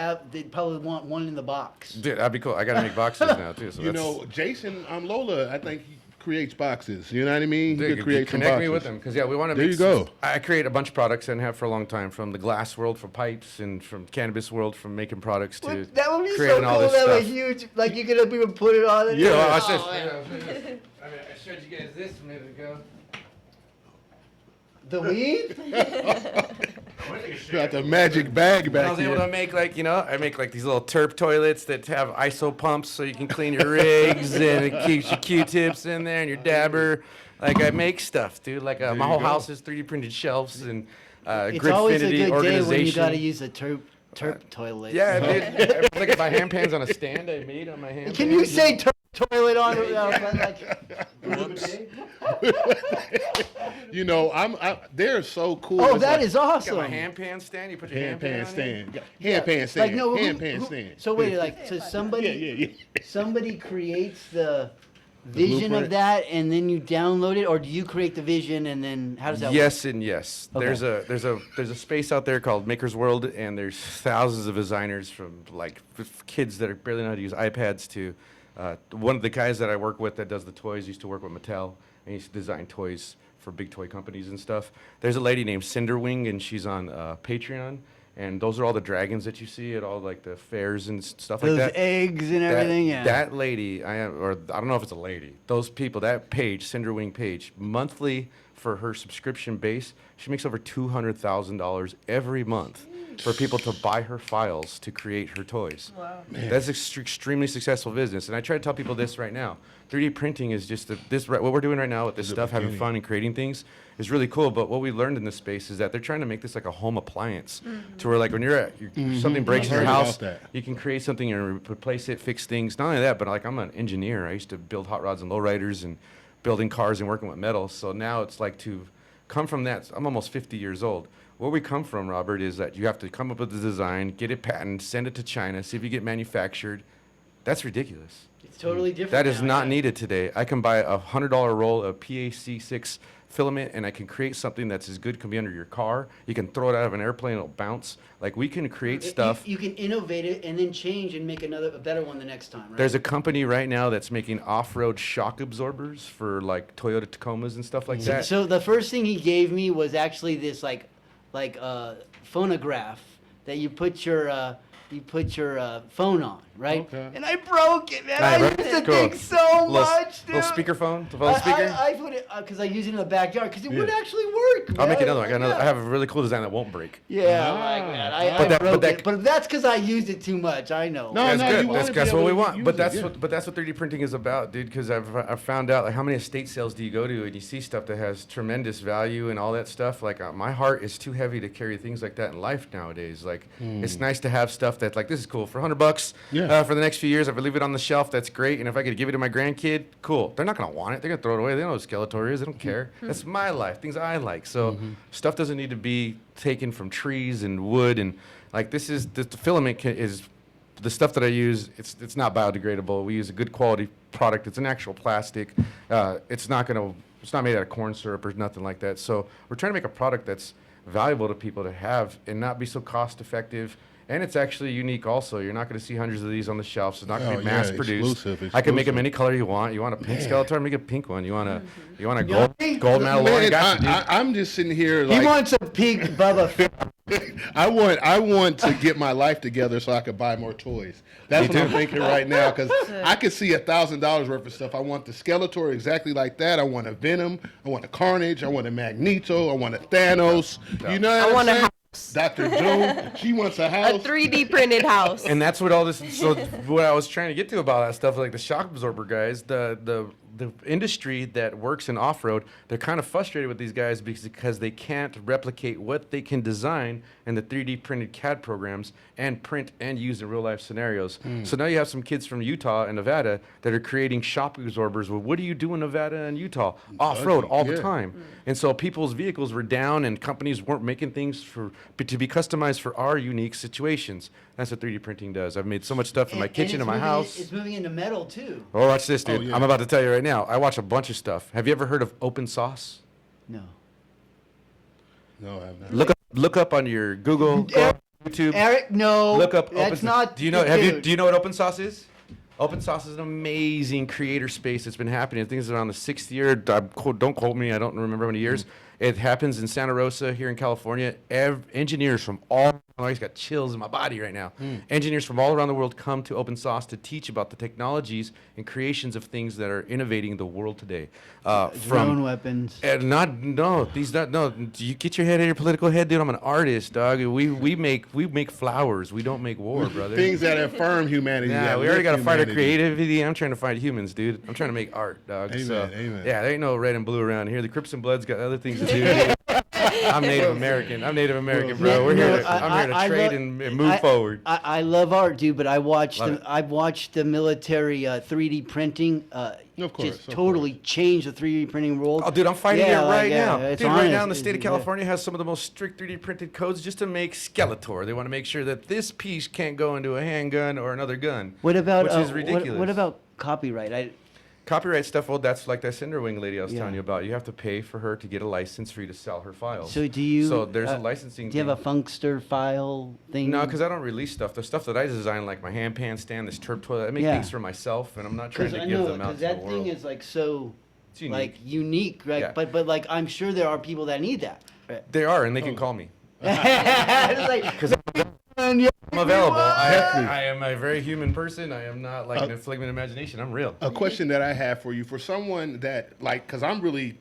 want one in the box. Dude, that'd be cool. I gotta make boxes now too. So you that's, know, Jason Lola, I think he creates boxes. You know what I mean? dude, He could create some connect me boxes. with them because we want to. There you go. I create a bunch of products and have for a long time, from the glass world for pipes and from cannabis world from making products to That would be so creating all cool. this That stuff. was huge. Like you could even put it on it. Yeah, well, I Oh, said. man. I showed you guys this a minute ago. The weed? Got the magic bag I back was able to here. make I make like these little terp toilets that have ISO pumps so you can clean your rigs and it keeps your Q-tips in there and your dabber. Like I make stuff, dude. Like my you whole go. house is 3D printed shelves and It's always a Gridfinity good day when you organization. got to use a terp toilet. Yeah, dude. Look at my hand pans on a stand I made on my hand. Can you pans. say toilet on it? You know, they're so cool. Oh, It's that like is Got awesome. my hand pan stand. You put your hand hand pan pan on it. stand. Hand pan stand. Like, no, hand pan stand. So wait, like, so somebody, Yeah. somebody creates the vision blueprint? of that, and then you download it, or do you create the vision and then how does that Yes and yes. Okay. There's a space out there called Maker's World, and there's thousands of designers from like kids that are barely know how to use iPads to one of the guys that I work with that does the toys used to work with Mattel, and he used to design toys for big toy companies and stuff. There's a lady named Cinderwing, and she's on Patreon, and those are all the dragons that you see at all like the fairs and stuff Those like that. eggs and everything, yeah. That lady, I don't know if it's a lady. Those people, that page, Cinderwing page, monthly for her subscription base, she makes over $200,000 every month for people to buy her files to create her toys. Wow. That's extremely successful business, and I try to tell people this right now. 3D printing is just what we're doing right now with this stuff, having fun and creating things, is really cool. But what we learned in this space is that they're trying to make this like a home appliance, to where like when something breaks in your Heard about house, that. you can create something and replace it, fix things. Not only that, but like I'm an engineer. I used to build hot rods and lowriders and building cars and working with metal. So now it's like to come from that. I'm almost 50 years old. Where we come from, Robert, is that you have to come up with the design, get it patented, send it to China, see if you get manufactured. That's ridiculous. It's totally different. That is now, not yeah. needed today. I can buy a $100 roll of PAC6 filament, and I can create something that's as good can be under your car. You can throw it out of an airplane, it'll bounce. Like we can create stuff. You can innovate it and then change and make a better one the next time, right? There's a company right now that's making off-road shock absorbers for like Toyota Tacomas and stuff like that. So the first thing he gave me was actually this phonograph that you put your phone on, right? Okay. And I broke it, man. Ah, I you used broke the it? Cool. thing so much, dude. Little speakerphone, the phone speaker. I put it because I use it in the backyard because it would Yeah. actually work. I'll man. make another one. Yeah. I have a really cool design that won't break. Yeah, like that. But I that- broke but that- it, but that's because I used it too much. I know. No, That's no, good. you wanna That's be what able we to want. use But it, that's yeah. what 3D printing is about, dude. Because I've found out like how many estate sales do you go to and you see stuff that has tremendous value and all that stuff. Like my heart is too heavy to carry things like that in life nowadays. Like it's nice to have stuff that like this is cool for $100. Yeah. For the next few years, if I leave it on the shelf, that's great. And if I could give it to my grandkid, cool. They're not gonna want it. They're gonna throw it away. They don't know what Skeletor is. They don't care. That's my life. Things I like. So stuff doesn't need to be taken from trees and wood and like this is the filament is the stuff that I use. It's not biodegradable. We use a good quality product. It's an actual plastic. It's not made out of corn syrup or nothing like that. So we're trying to make a product that's valuable to people to have and not be so cost effective. And it's actually unique also. You're not going to see hundreds of these on the shelves. It's not going to Oh, be yeah, mass produced. exclusive, I can make them exclusive. any color you want. You want a pink Man. Skeletor, make a pink one. You want a know, gold medal one? I Man, got you, dude. I'm just sitting here He like wants a pink Bubba Fett. I want to get my life together so I could buy more toys. That's Me what I'm too. thinking right now because I could see $1,000 worth of stuff. I want the Skeletor exactly like that. I want a Venom. I want a Carnage. I want a Magneto. I want a Thanos. You know what I I'm want a saying? house. Dr. Doom. She wants a A house. 3D printed house. And that's what all this. So what I was trying to get to about that stuff, like the shock absorber guys, the the industry that works in off-road, they're kind of frustrated with these guys because they can't replicate what they can design in the 3D printed CAD programs and print and use in real life scenarios. So now you have some kids from Utah and Nevada that are creating shock absorbers. Well, what do you do in Nevada and Utah? Off-road all the time. And so people's vehicles were down and companies weren't making things to be customized for our unique situations. That's what 3D printing does. I've made so much stuff in my kitchen, in my house. It's moving into metal too. Oh, watch this, dude. Oh, yeah. I'm about to tell you right now. I watch a bunch of stuff. Have you ever heard of open source? No. No, I have not. Look up on your Google, go on YouTube. Eric, no. Look up That's open. not. Do you know? dude. Do you know what open source is? Open source is an amazing creator space that's been happening. I think it's around the 6th year. Don't quote me. I don't remember how many years. It happens in Santa Rosa here in California. Engineers from all. I just got chills in my body right now. Engineers from all around the world come to open source to teach about the technologies and creations of things that are innovating the world today. Drone weapons. You get your head out of your political head, dude. I'm an artist, dog. We make flowers. We don't make war, brother. Things that affirm humanity. Yeah, that we already lift got to fight our humanity. creativity. I'm trying to find humans, dude. I'm trying to make art, dog. Amen, amen. Yeah, there ain't no red and blue around here. The Crips and Bloods got other things to do. I'm Native American. I'm Native American, bro. I'm here to trade and move forward. I love art, dude, but I watched the military 3D printing. Of course, just of totally change the 3D printing world. Oh, dude, I'm fighting it right now. It's Dude, right now in honest. the state of California has some of the most strict 3D printed codes just to make Skeletor. They want to make sure that this piece can't go into a handgun or another gun. What about which is ridiculous. What about copyright? Copyright stuff, well, that's like that Cinderwing lady I was Yeah. telling you about. You have to pay for her to get a license for you to sell her files. So do you? So there's a licensing. Do you have a Funkster file thing? No, because I don't release stuff. The stuff that I design, like my hand pan stand, this turp toilet, I make Yeah. things for myself, and I'm not trying Because to I give know them out to that the thing world. is like so, It's unique. like unique, right? Yeah. But like I'm sure there are people that need that. Right? They are, and they can call me. It's like, Because I'm available. I am a very human person. I am not like an figment of imagination. I'm real. A question that I have for you, for someone that, like, because I'm really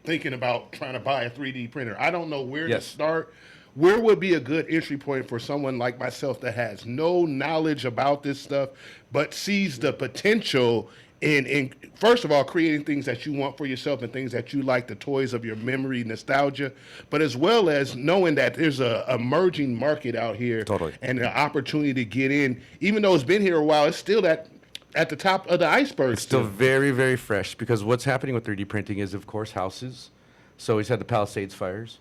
thinking about trying to buy a 3D printer. I don't know where to Yes. start. Where would be a good entry point for someone like myself that has no knowledge about this stuff, but sees the potential in first of all, creating things that you want for yourself and things that you like, the toys of your memory, nostalgia, but as well as knowing that there's a emerging market out here Totally. and an opportunity to get in. Even though it's been here a while, it's still at the top of the iceberg. Still very, very fresh, because what's happening with 3D printing is, of course, houses. So he's had the Palisades fires.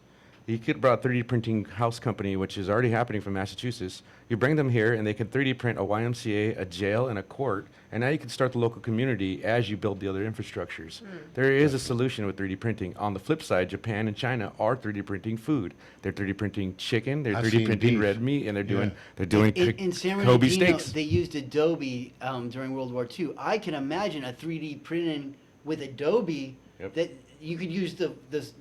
You could brought a 3D printing house company, which is already happening from Massachusetts. You bring them here, and they can 3D print a YMCA, a jail, and a court. And now you can start the local community as you build the other infrastructures. There is a solution with 3D printing. On the flip side, Japan and China are 3D printing food. They're 3D printing chicken. They're I've 3D seen printing beef. red meat, and they're doing in San Kobe Bernardino, steaks. they used Adobe during World War II. I can imagine a 3D printing with Adobe Yep. that you could use the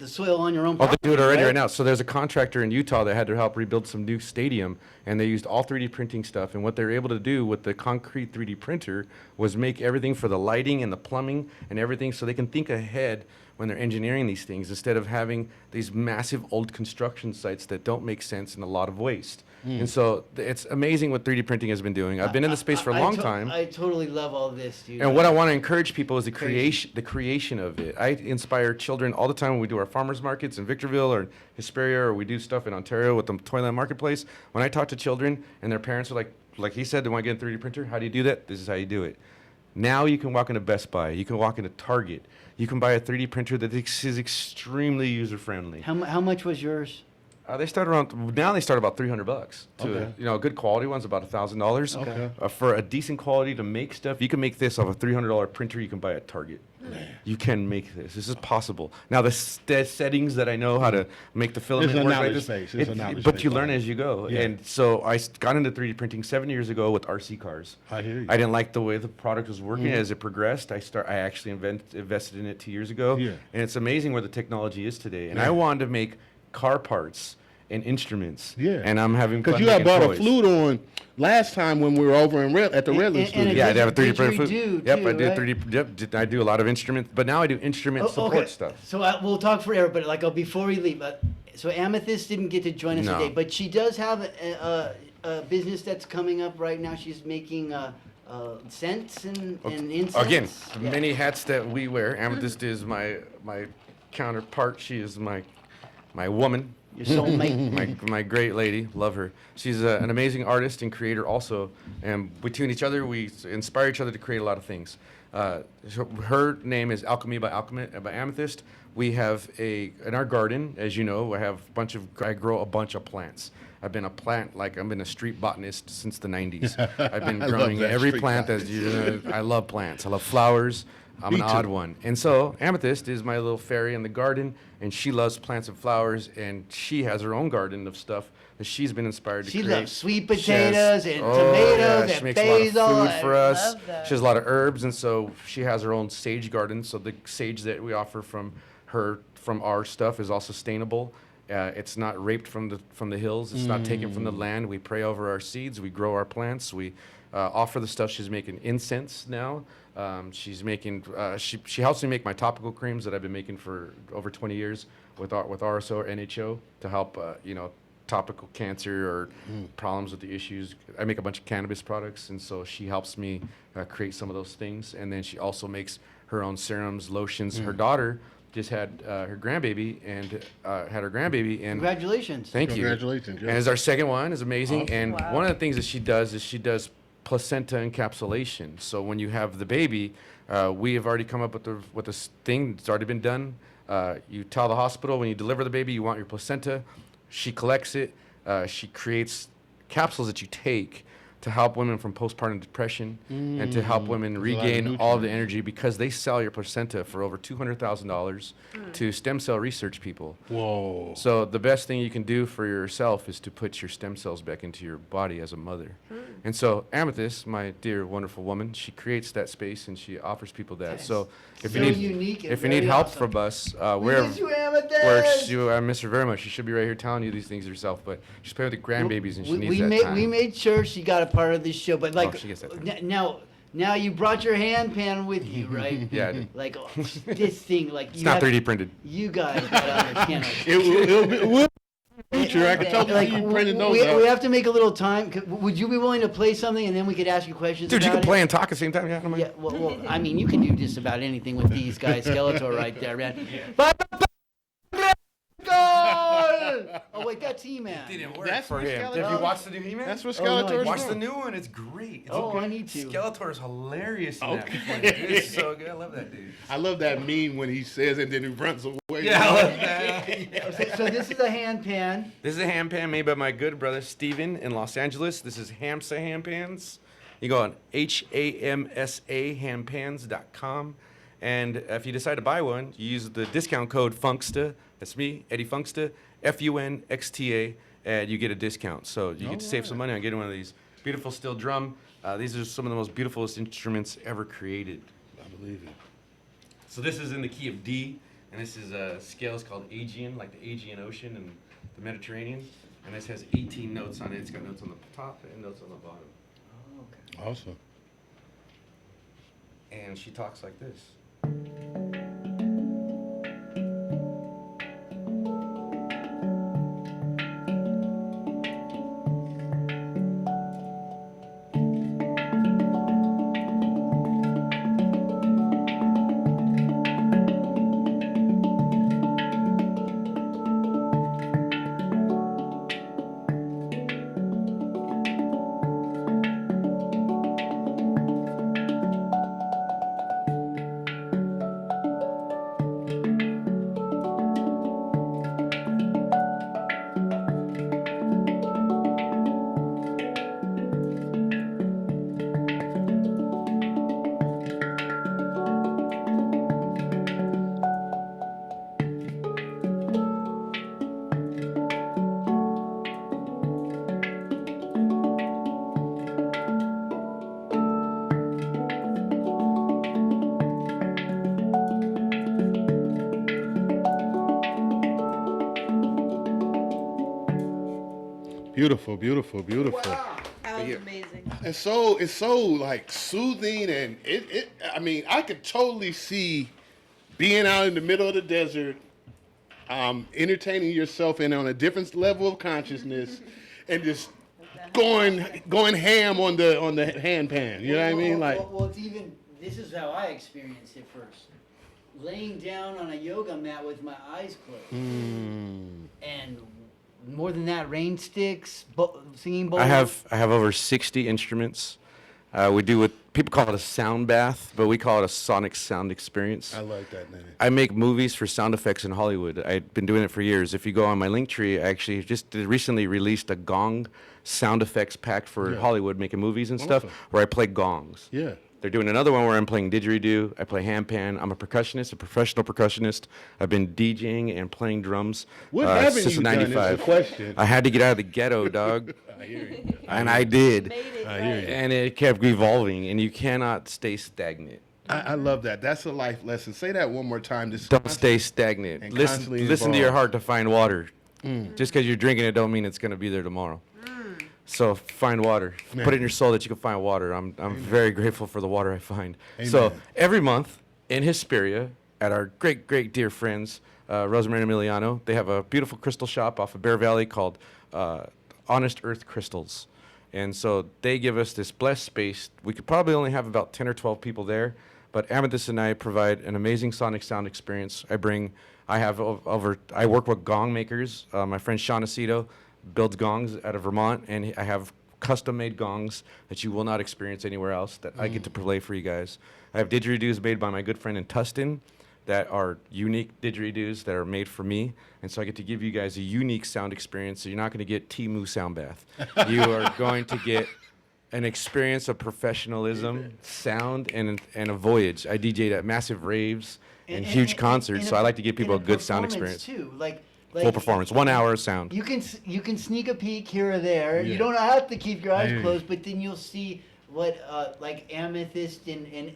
soil on your own Oh, they property. do it already right now. So there's a contractor in Utah that had to help rebuild some new stadium, and they used all 3D printing stuff. And what they were able to do with the concrete 3D printer was make everything for the lighting and the plumbing and everything, so they can think ahead when they're engineering these things, instead of having these massive old construction sites that don't make sense and a lot of waste. And so it's amazing what 3D printing has been doing. I've been in the space for a long time. I totally love all this, dude. And what I want to encourage people is the Crazy. creation of it. I inspire children all the time when we do our farmers markets in Victorville or Hesperia, or we do stuff in Ontario with the Toyland Marketplace. When I talk to children and their parents are like he said, they want to get a 3D printer. How do you do that? This is how you do it. Now you can walk into Best Buy. You can walk into Target. You can buy a 3D printer that is extremely user friendly. How much was yours? They start about $300 to Okay. a good quality one's about $1,000. Okay. For a decent quality to make stuff, you can make this off a $300 printer you can buy at Target. You can make this. This is possible. Now the settings that I know how to make the filament It's a work like knowledge this, base. It's a knowledge but base. you learn as you go. Yeah. And so I got into 3D printing 7 years ago with RC cars. I hear you. I didn't like the way the product was working. As it progressed, I actually invested in it 2 years ago. Yeah. And it's amazing where the technology is today. And Yeah. I wanted to make car parts and instruments. Yeah. And I'm having Because fun you had making bought toys. a flute on last time when we were over at the Redlands and studio. it Yeah, I have a 3D Didgeridoo printer flute. too, Yep, I do right? 3D. Yep, I do a lot of instruments, but now I do instrument support okay. stuff. So we'll talk forever, but before we leave, so Amethyst didn't get to join us No. today, but she does have a business that's coming up right now. She's making scents and incense. Again, Yeah. many hats that we wear. Amethyst is my counterpart. She is my woman. Your soulmate. My great lady, love her. She's an amazing artist and creator also, and between each other we inspire each other to create a lot of things. Her name is Alchemy by Amethyst. We have in our garden, as you know, I grow a bunch of plants. I've been a street botanist since the 90s. I've been growing that every street plant I love plants. I love flowers. I'm Me an too. odd one. And so Amethyst is my little fairy in the garden, and she loves plants and flowers, and she has her own garden of stuff that she's been inspired to She create. loves sweet She has- potatoes and oh, tomatoes yeah, and she makes basil. a lot of food for us. love that. She has a lot of herbs, and so she has her own sage garden. So the sage that we offer from our stuff is all sustainable. It's not raped from the hills. It's not taken from the land. We pray over our seeds. We grow our plants. We offer the stuff. She's making incense now. She's making. She helps me make my topical creams that I've been making for over 20 years with RSO or NHO to help topical cancer or problems with the issues. I make a bunch of cannabis products, and so she helps me create some of those things. And then she also makes her own serums, lotions. Her daughter just had her grandbaby and Congratulations. Thank you. Congratulations, And yeah. it's our second one. It's amazing. Awesome. And Wow. one of the things that she does is she does placenta encapsulation. So when you have the baby, we have already come up with this thing that's already been done. You tell the hospital when you deliver the baby you want your placenta. She collects it. She creates capsules that you take to help women from postpartum depression and to help women There's a lot of regain all the nutrients. energy because they sell your placenta for over $200,000 to stem cell research people. Whoa. So the best thing you can do for yourself is to put your stem cells back into your body as a mother. And so Amethyst, my dear wonderful woman, she creates that space and she offers people that. So if so you need unique and if you need very help awesome. from us, We miss you, Amethyst. I miss her very much. She should be right here telling you these things herself, but she's playing with the grandbabies and she needs that time. We made sure she got a part of this show, but like she gets that time. now you brought your hand pan with you, right? Yeah, I did. Like this thing, like It's not 3D printed. You guys gotta understand. Like, It will future. I can totally see you printing those we out. have to make a little time. Would you be willing to play something and then we could ask you questions? Dude, you about can play and talk at the same time. Yeah, I don't mind. Yeah, well, I mean, you can do just about anything with these guys. Skeletor right there, man. Oh wait, that's He-Man. That's for what him. Skeletor- Have you watched the new He-Man? That's what Oh, no, I Skeletor's Watch from. the new one. It's great. It's Oh, I need to. Skeletor is hilarious in that. Okay. It's so good. I love that dude. I love that meme when he says and then he runs away. Yeah, I love that. So this is a hand pan. This is a hand pan made by my good brother Steven in Los Angeles. This is Hamsa Hand Pans. You go on HAMSA handpans.com. And if you decide to buy one, you use the discount code FUNKSTA. That's me, Eddie Funksta, FUNXTA, and you get a discount. So you get to save some money on getting one of these beautiful steel drum. These are some of the most beautiful instruments ever created. I believe it. So this is in the key of D, and this is a scale is called Aegean, like the Aegean Ocean and the Mediterranean. And this has 18 notes on it. It's got notes on the top and notes on the bottom. Awesome. And she talks like this. Beautiful, beautiful, beautiful. That was amazing. It's so like soothing and I mean, I could totally see being out in the middle of the desert, entertaining yourself and on a different level of consciousness and just going ham on the hand pan. You know what I mean? Like, well, it's even. This is how I experienced it first. Laying down on a yoga mat with my eyes closed, and more than that, rain sticks, singing bowls. I have over 60 instruments. We do what people call it a sound bath, but we call it a sonic sound experience. I like that name. I make movies for sound effects in Hollywood. I've been doing it for years. If you go on my Linktree, I actually just recently released a gong sound effects pack for Hollywood, making movies and stuff, where I play gongs. Yeah. They're doing another one where I'm playing didgeridoo. I play handpan. I'm a percussionist, a professional percussionist. I've been DJing and playing drums What haven't since you done is the '95. question. I had to get out of the ghetto, dog. I hear you. And I did. Made it, I hear right. you. And it kept evolving, and you cannot stay stagnant. I love that. That's a life lesson. Say that one more time. Just Don't stay stagnant. And Listen, constantly listen to your evolve. heart to find water. Just because you're drinking it don't mean it's going to be there tomorrow. So find water. Put it in your soul that you can find water. I'm very grateful for the water I find. So Amen. every month in Hesperia, at our great dear friends, Rosemary and Emiliano, they have a beautiful crystal shop off of Bear Valley called Honest Earth Crystals. And so they give us this blessed space. We could probably only have about 10 or 12 people there, but Amethyst and I provide an amazing sonic sound experience. I work with gong makers. My friend Sean Aceto builds gongs out of Vermont, and I have custom-made gongs that you will not experience anywhere else that I get to play for you guys. I have didgeridoos made by my good friend in Tustin that are unique didgeridoos that are made for me, and so I get to give you guys a unique sound experience. So you're not going to get Timu Sound Bath. You are going to get an experience of professionalism, sound, and a voyage. I DJ'd at massive raves and huge concerts, so I like to give people a good sound experience. Too. Like Full performance, 1 hour of sound. You can sneak a peek here or there. Yeah. You don't have to keep your I eyes hear you. closed, but then you'll see what like Amethyst and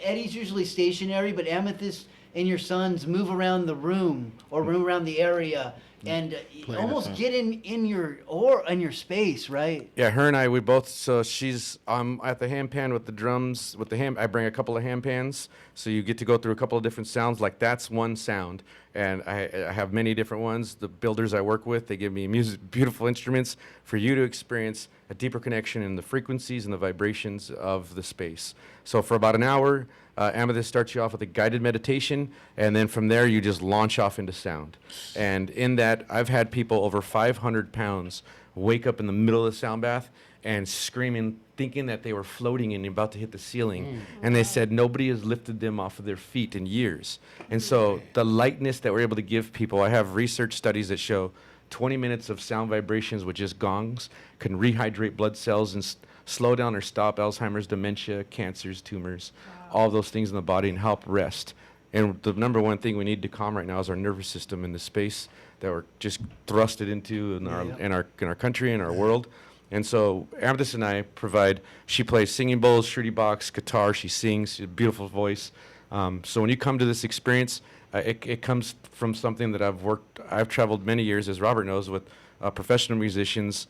Eddie's usually stationary, but Amethyst and your sons move around the room or move around the area and Play almost the song. get in your space, right? Yeah, her and I, we both. So she's at the handpan with the drums. With the hand, I bring a couple of handpans, so you get to go through a couple of different sounds. Like that's one sound, and I have many different ones. The builders I work with, they give me beautiful instruments for you to experience a deeper connection in the frequencies and the vibrations of the space. So for about an hour, Amethyst starts you off with a guided meditation, and then from there you just launch off into sound. And in that, I've had people over 500 pounds wake up in the middle of the sound bath and screaming, thinking that they were floating and about to hit the ceiling. And they said nobody has lifted them off of their feet in years. And so the lightness that we're able to give people, I have research studies that show 20 minutes of sound vibrations with just gongs can rehydrate blood cells and slow down or stop Alzheimer's, dementia, cancers, tumors, all those things in the body, and help rest. And the number one thing we need to calm right now is our nervous system in the space that we're just thrusted into in our country and our world. And so Amethyst and I provide, she plays singing bowls, shruti box, guitar, she sings, she has a beautiful voice. So when you come to this experience, it comes from something that I've traveled many years, as Robert knows, with professional musicians,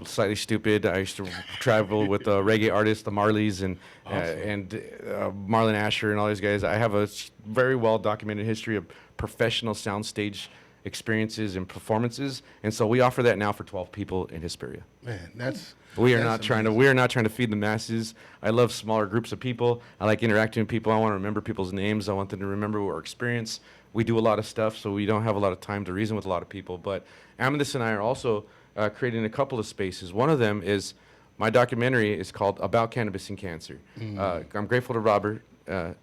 Slightly Stupid. I used to travel with reggae artists, the Marleys, and Marlon Asher and all these guys. I have a very well documented history of professional soundstage experiences and performances, and so we offer that now for 12 people in Hesperia. Man, that's We are that's not trying to. amazing. We are not trying to feed the masses. I love smaller groups of people. I like interacting with people. I want to remember people's names. I want them to remember our experience. We do a lot of stuff, so we don't have a lot of time to reason with a lot of people. But Amethyst and I are also creating a couple of spaces. One of them is my documentary is called About Cannabis and Cancer. I'm grateful to Robert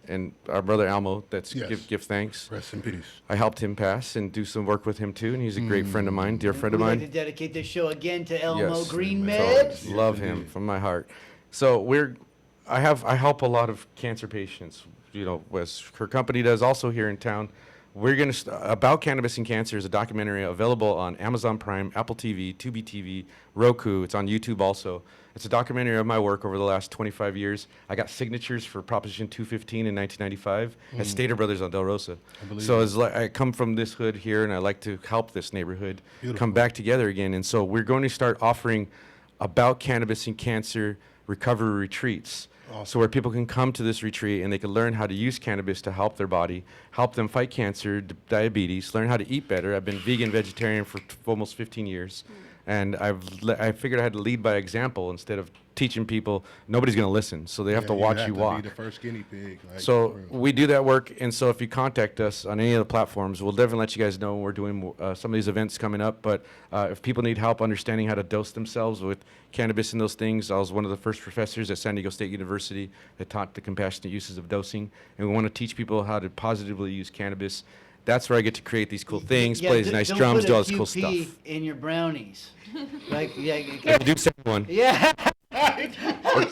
and our brother Almo. That's Yes. give thanks. Rest in peace. I helped him pass and do some work with him too, and he's a great friend of mine, dear friend of We'd mine. like to dedicate this show again to Elmo Yes. Green So, Meds. love him from my heart. So I help a lot of cancer patients. You know, as her company does also here in town. We're gonna About Cannabis and Cancer is a documentary available on Amazon Prime, Apple TV, Tubi TV, Roku. It's on YouTube also. It's a documentary of my work over the last 25 years. I got signatures for Proposition 215 in 1995 at Stater Brothers on Del Rosa. So it's like I come from this hood here, and I like to help this neighborhood come back together again. And so we're going to start offering About Cannabis and Cancer recovery retreats. So where people can come to this retreat and they can learn how to use cannabis to help their body, help them fight cancer, diabetes, learn how to eat better. I've been vegan, vegetarian for almost 15 years. And I figured I had to lead by example instead of teaching people. Nobody's going to listen, so they have to watch you walk. Be the first guinea pig. Like, So we do that work, and so if you contact us on any of the platforms, we'll definitely let you guys know we're doing some of these events coming up. But if people need help understanding how to dose themselves with cannabis and those things, I was one of the first professors at San Diego State University that taught the compassionate uses of dosing, and we want to teach people how to positively use cannabis. That's where I get to create these cool things, play these nice drums, do all this cool stuff. Don't put a QP in your brownies. Like, yeah. You do 71. Yeah. Or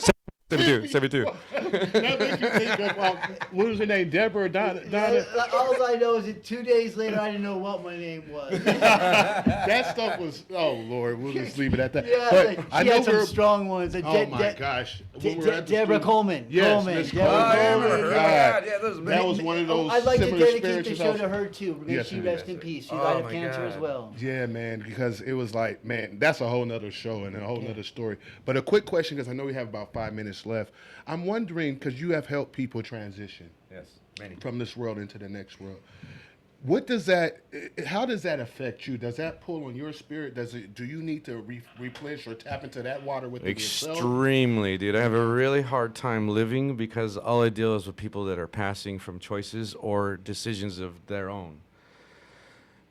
72. That makes you think of, what was her name, Deborah or Donna? All I know is that 2 days later, I didn't know what my name was. That stuff was, oh Lord, we'll just leave it at that. Yeah, but she I know had some we're, strong ones. oh my gosh. When we were at the Deborah studio- Coleman. Yes, Coleman. Miss Deborah Coleman. I Coleman. remember her. God. Yeah, those That was one of those I'd like to similar dedicate the experiences. show to her too. May Yes, she it rest is. in peace. She Oh, died of my cancer God. as well. Yeah, man, because it was like, man, that's a whole nother show and a whole nother story. But a quick question, because I know we have about 5 minutes left. I'm wondering, because you have helped people transition Yes, many. from this world into the next world. What does that, how does that affect you? Does that pull on your spirit? Do you need to replenish or tap into that water within yourself? Extremely, dude. I have a really hard time living because all I deal is with people that are passing from choices or decisions of their own.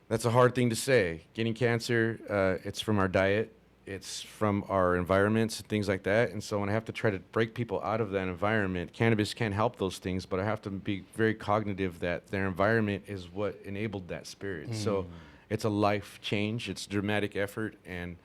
That's a hard thing to say. Getting cancer, it's from our diet. It's from our environments and things like that. And so when I have to try to break people out of that environment, cannabis can help those things, but I have to be very cognitive that their environment is what enabled that spirit. So it's a life change. It's dramatic effort, and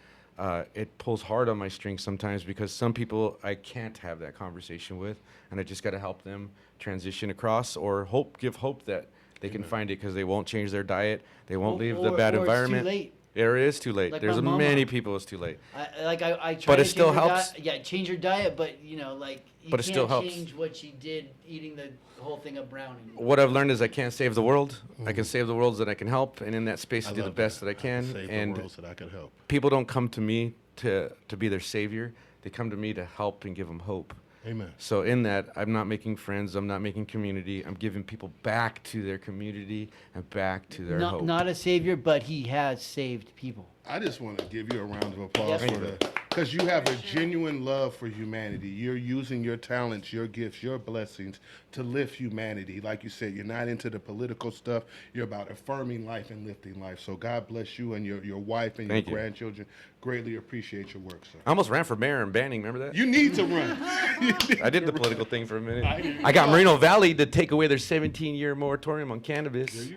it pulls hard on my strings sometimes because some people I can't have that conversation with, and I just got to help them transition across or give hope that they can find it because they won't change their diet. They won't leave the bad environment. It's too late. It is too late. Like There's my mama. many people it's too late. I try But to it still change her helps. Yeah, change your diet, but you know, like you But it can't still helps. change what she did eating the whole thing of brownie. What I've learned is I can't save the world. I can save the worlds that I can help, and in that space, I do the love best that I can. Save the And world so that I could help. people don't come to me to be their savior. They come to me to help and give them hope. Amen. So in that, I'm not making friends. I'm not making community. I'm giving people back to their community and back to their hope. Not a savior, but he has saved people. I just want to give you a round of applause Yes. for the, because you have a genuine love for humanity. You're using your talents, your gifts, your blessings to lift humanity. Like you said, you're not into the political stuff. You're about affirming life and lifting life. So God bless you and your wife and Thank your you. grandchildren. Greatly appreciate your work, sir. I almost ran for mayor in Banning. Remember that? You need to run. I did the political thing for a minute. I got Moreno Valley to take away their 17-year moratorium on cannabis.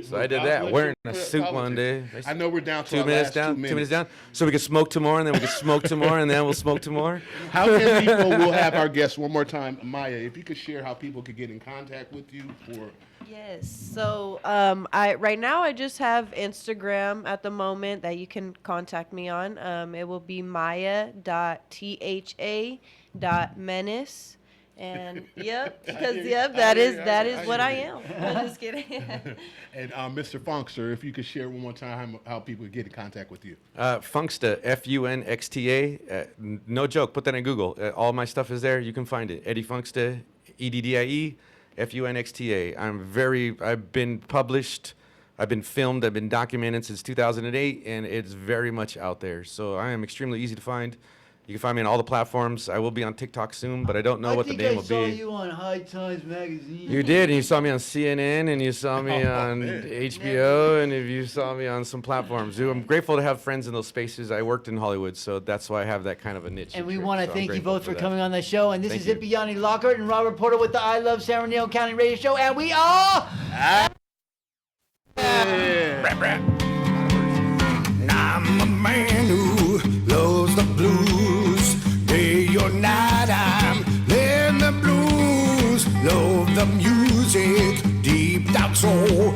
So I did God that, bless wearing you a for suit one day. politics. I know we're down to 2 our minutes last down, 2 2 minutes down. So we can smoke tomorrow, and then we can smoke tomorrow, and then we'll smoke tomorrow. How can people, we'll have our guests one more time. Maya, if you could share how people could get in contact with you for... Yes. So right now I just have Instagram at the moment that you can contact me on. It will be maya.tha.menace. And yep, because that is what I am. I'm just kidding. And Mr. Funkster, if you could share one more time how people get in contact with you. Funksta, Funxta. No joke, put that in Google. All my stuff is there. You can find it. Eddie Funksta, EDDIE, Funxta. I've been published, I've been filmed, I've been documented since 2008, and it's very much out there. So I am extremely easy to find. You can find me on all the platforms. I will be on TikTok soon, but I don't know what the name will I think I saw be. you on High Times magazine. You did, and you saw me on CNN, and you saw me on man. HBO, and if you saw me on some platforms. Dude, I'm grateful to have friends in those spaces. I worked in Hollywood, so that's why I have that kind of a niche. And we trick, want to so I'm thank you grateful both for that. coming on the show. And this Thank is you. Ippiani Lockhart and Robert Porter with the I Love San Bernardino County Radio Show. And we are... I'm a man who loves the blues. Day or night, I'm in the blues. Love the music, deep down soul.